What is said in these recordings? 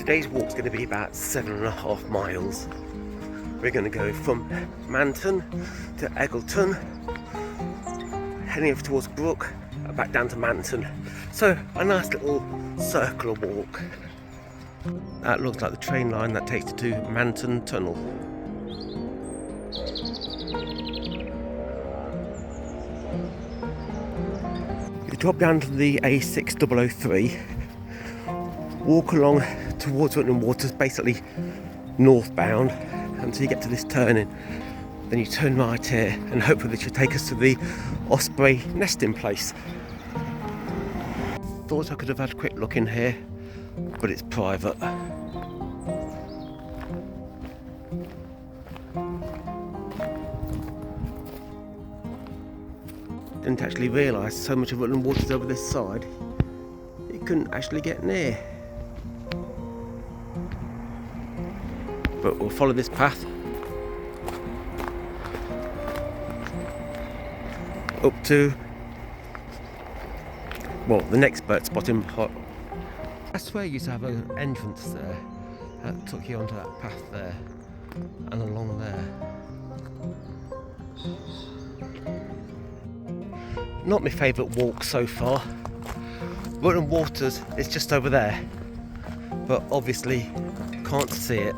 Today's walk's going to be about 7.5 miles. We're going to go from Manton to Egleton, heading over towards Brooke, back down to Manton. So a nice little circular walk. That looks like the train line that takes you to Manton Tunnel. You drop down to the A6003, walk along towards Rutland Waters, basically northbound, until you get to this turning. Then you turn right here, and hopefully this should take us to the osprey nesting place. Thought I could have had a quick look in here, but it's private. Didn't actually realise so much of Rutland Waters over this side, you couldn't actually get near. But we'll follow this path up to, well, the next bird spotting spot. I swear you used to have an entrance there that took you onto that path there and along there. Not my favourite walk so far. Rutland Waters is just over there, but obviously can't see it.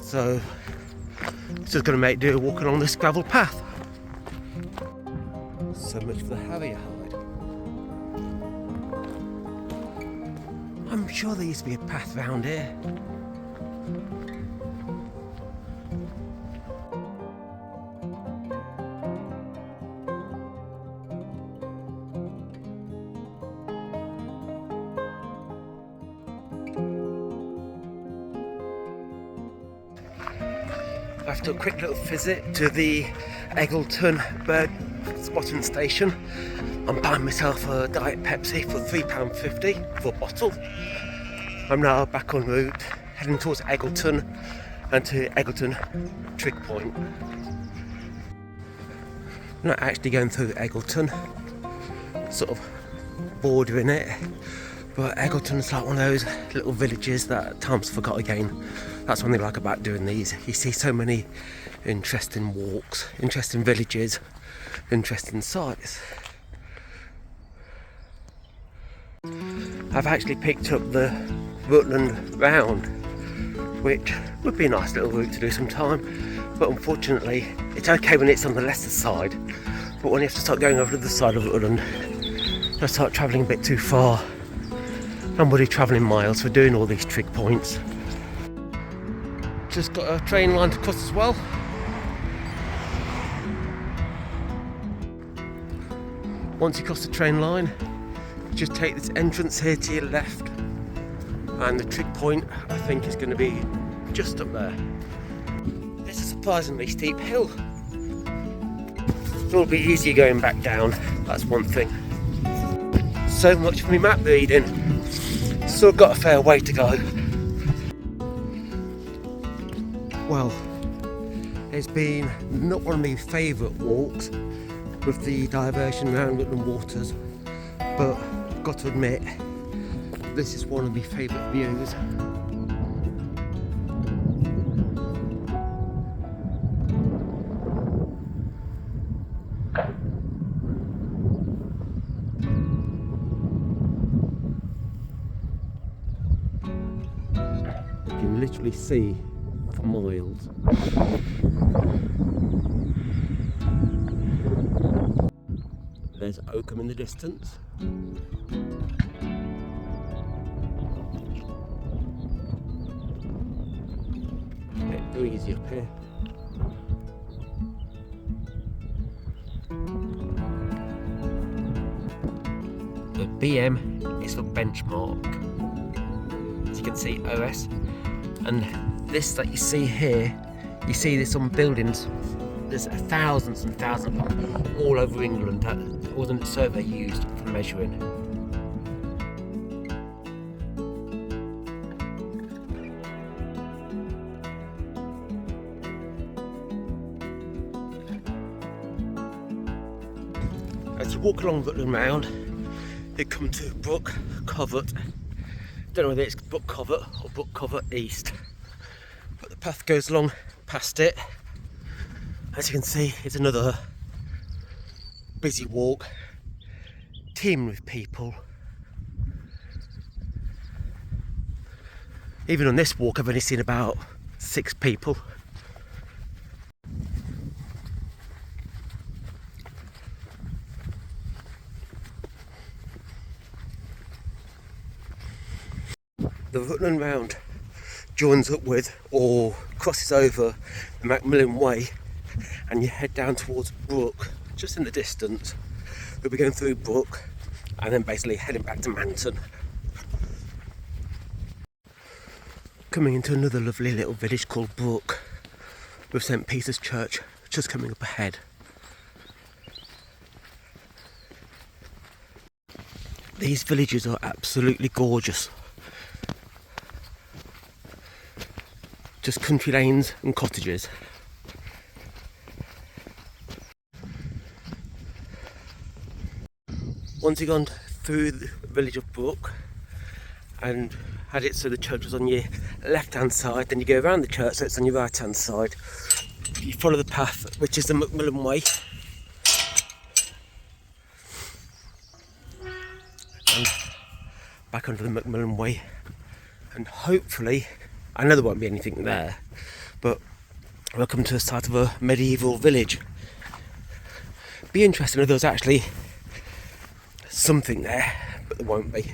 So just going to make do walking along this gravel path. So much for the Harrier hide. I'm sure there used to be a path round here. After a quick little visit to the Egleton bird spotting station, I'm buying myself a Diet Pepsi for £3.50 for a bottle. I'm now back en route, heading towards Egleton and to Egleton Trig Point. I'm not actually going through Egleton, sort of bordering it, but Egleton's like one of those little villages that time's forgot again. That's one thing I like about doing these. You see so many interesting walks, interesting villages, interesting sights. I've actually picked up the Rutland Round, which would be a nice little route to do sometime, but unfortunately it's okay when it's on the Leicester side, but when you have to start going over to the side of Rutland, I start travelling a bit too far. I'm already travelling miles for doing all these trig points. Just got a train line to cross as well. Once you cross the train line, just take this entrance here to your left, and the trig point I think is going to be just up there. It's a surprisingly steep hill. It'll be easier going back down, that's one thing. So much for me map reading. Still got a fair way to go. Well, it's been not one of my favourite walks with the diversion around Rutland Waters, but got to admit, this is one of my favourite views. You can literally see for miles. There's Oakham in the distance. Bit breezy up here. The BM is for benchmark. As you can see, OS. And this that you see here, you see this on buildings. There's thousands and thousands of them all over England that Woodland survey used for measuring. As you walk along Rutland Round, you come to Brooke, Covert, Don't know whether it's Brook Covert or Brook Covert East, but the path goes along past it. As you can see, it's another busy walk, teeming with people. Even on this walk I've only seen about 6 people. The Rutland Round joins up with or crosses over the Macmillan Way, and you head down towards Brooke, just in the distance. We'll be going through Brooke and then basically heading back to Manton. Coming into another lovely little village called Brooke, with St Peter's Church just coming up ahead. These villages are absolutely gorgeous. Just country lanes and cottages. Once you've gone through the village of Brooke and had it so the church was on your left hand side, then you go around the church so it's on your right hand side. You follow the path, which is the Macmillan Way, and back onto the Macmillan Way, and hopefully, I know there won't be anything there, but we'll come to the site of a medieval village. Be interesting if there was actually something there, but there won't be.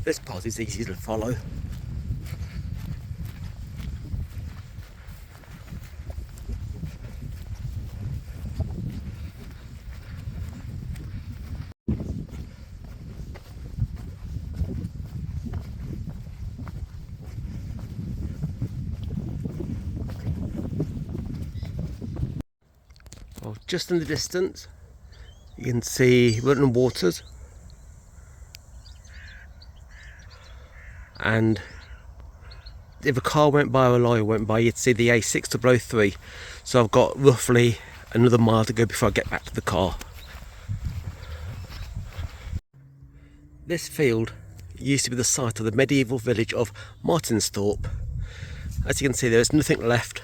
This path is easy to follow. Well, just in the distance you can see Rutland Waters, and if a car went by or a lorry went by you'd see the A6003, so I've got roughly another mile to go before I get back to the car. This field used to be the site of the medieval village of Martinsthorpe. As you can see, there's nothing left,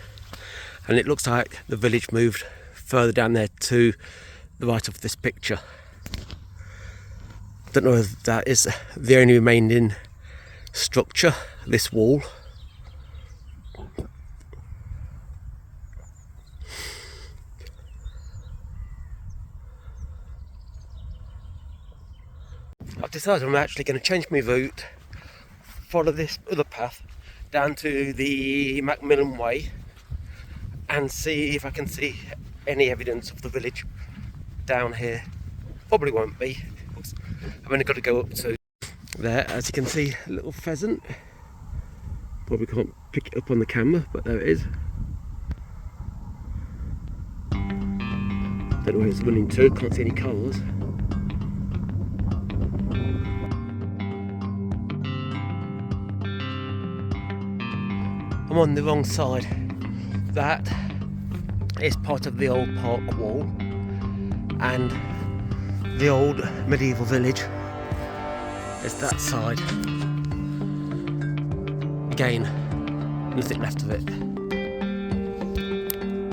and it looks like the village moved further down there to the right of this picture. Don't know if that is the only remaining structure, this wall. I've decided I'm actually going to change my route, follow this other path down to the Macmillan Way, and see if I can see any evidence of the village down here. Probably won't be. I've only got to go up to there. As you can see, a little pheasant. Probably can't pick it up on the camera, but there it is. Don't know where it's running to, can't see any cars. I'm on the wrong side. That is part of the old park wall, and the old medieval village is that side. Again, nothing left of it.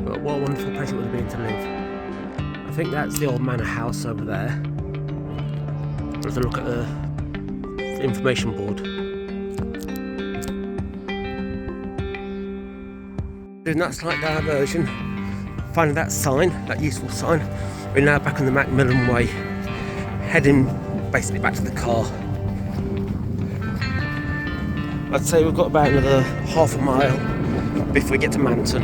But what a wonderful place it would have been to live. I think that's the old manor house over there. Let's look at the information board. Doing that slight diversion, finding that sign, that useful sign. We're now back on the Macmillan Way, heading basically back to the car. I'd say we've got about another half a mile before we get to Manton.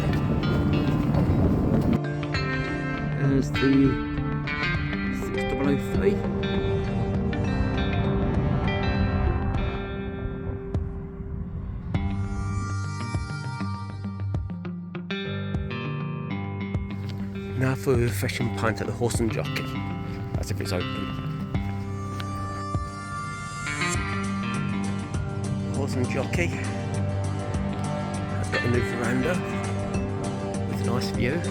There's the 6003. Now for a refreshing pint at the Horse and Jockey, as if it's open. Horse and Jockey has got a new veranda with a nice view.